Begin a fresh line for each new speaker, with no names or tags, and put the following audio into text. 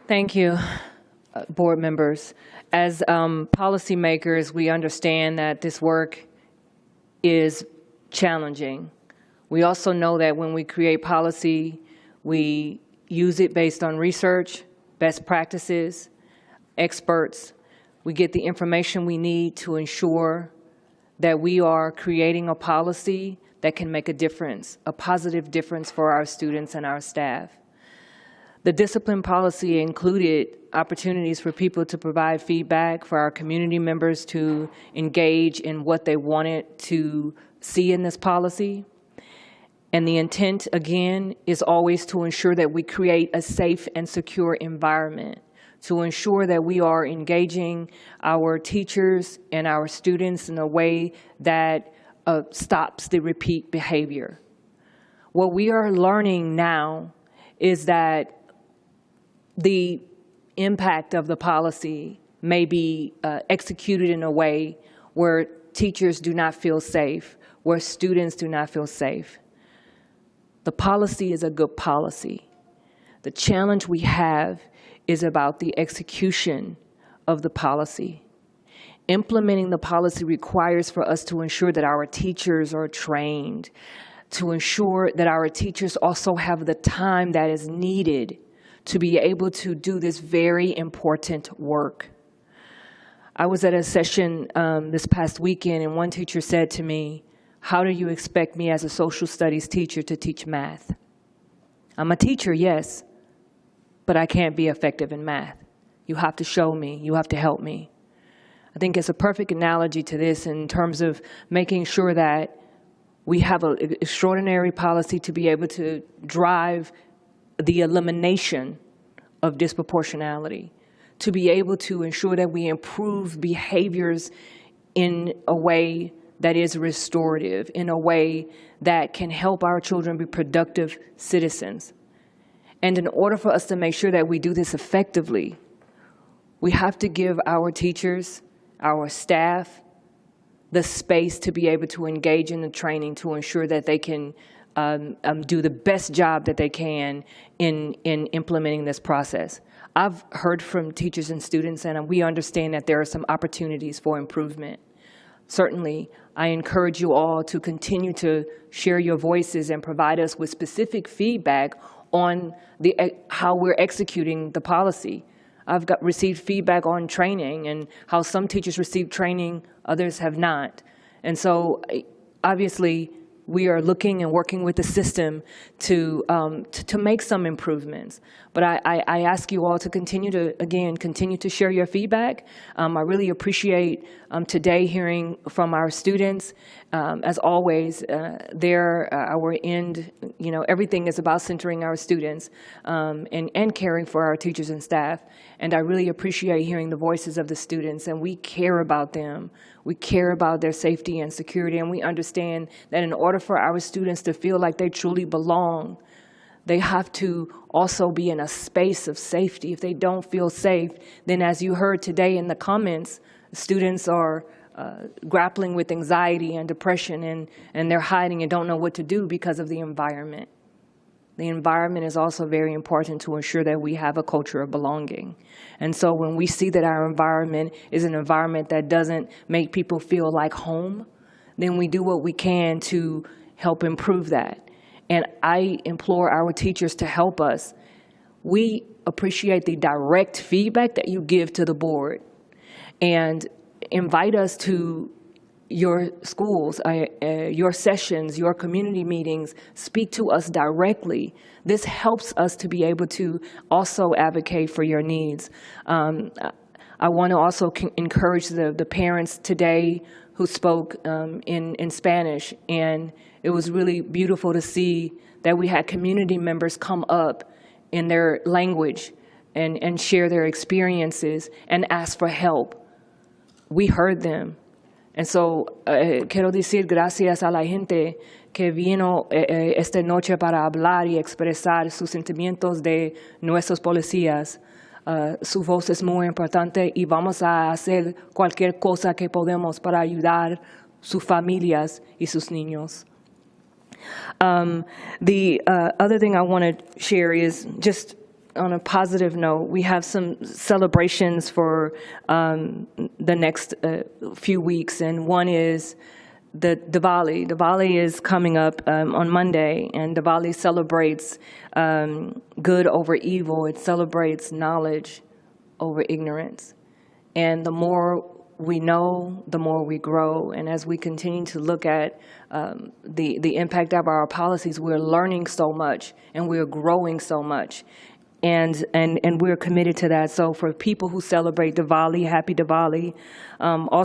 Thank you, board members. As policymakers, we understand that this work is challenging. We also know that when we create policy, we use it based on research, best practices, experts. We get the information we need to ensure that we are creating a policy that can make a difference, a positive difference for our students and our staff. The discipline policy included opportunities for people to provide feedback, for our community members to engage in what they wanted to see in this policy. And the intent, again, is always to ensure that we create a safe and secure environment, to ensure that we are engaging our teachers and our students in a way that stops the repeat behavior. What we are learning now is that the impact of the policy may be executed in a way where teachers do not feel safe, where students do not feel safe. The policy is a good policy. The challenge we have is about the execution of the policy. Implementing the policy requires for us to ensure that our teachers are trained, to ensure that our teachers also have the time that is needed to be able to do this very important work. I was at a session this past weekend, and one teacher said to me, "How do you expect me as a social studies teacher to teach math? I'm a teacher, yes, but I can't be effective in math. You have to show me, you have to help me." I think it's a perfect analogy to this in terms of making sure that we have an extraordinary policy to be able to drive the elimination of disproportionality, to be able to ensure that we improve behaviors in a way that is restorative, in a way that can help our children be productive citizens. And in order for us to make sure that we do this effectively, we have to give our teachers, our staff, the space to be able to engage in the training to ensure that they can do the best job that they can in implementing this process. I've heard from teachers and students, and we understand that there are some opportunities for improvement. Certainly, I encourage you all to continue to share your voices and provide us with specific feedback on how we're executing the policy. I've received feedback on training and how some teachers receive training, others have not. And so obviously, we are looking and working with the system to make some improvements. But I ask you all to continue to share your feedback. I really appreciate today hearing from our students. As always, our end, everything is about centering our students and caring for our teachers and staff. And I really appreciate hearing the voices of the students, and we care about them. We care about their safety and security, and we understand that in order for our students to feel like they truly belong, they have to also be in a space of safety. If they don't feel safe, then as you heard today in the comments, students are grappling with anxiety and depression, and they're hiding and don't know what to do because of the environment. The environment is also very important to ensure that we have a culture of belonging. And so when we see that our environment is an environment that doesn't make people feel like home, then we do what we can to help improve that. And I implore our teachers to help us. We appreciate the direct feedback that you give to the board, and invite us to your schools, your sessions, your community meetings. Speak to us directly. This helps us to be able to also advocate for your needs. I want to also encourage the parents today who spoke in Spanish, and it was really beautiful to see that we had community members come up in their language and share their experiences and ask for help. We heard them. And so, quiero decir gracias a la gente que vino esta noche para hablar y expresar sus sentimientos de nuestros policías. Su voz es muy importante y vamos a hacer cualquier cosa que podemos para ayudar sus familias y sus niños. The other thing I want to share is just on a positive note, we have some celebrations for the next few weeks, and one is the Diwali. Diwali is coming up on Monday, and Diwali celebrates good over evil. It celebrates knowledge over ignorance. And the more we know, the more we grow. And as we continue to look at the impact of our policies, we're learning so much, and we're growing so much. And we're committed to that. So for people who celebrate Diwali, happy Diwali. Also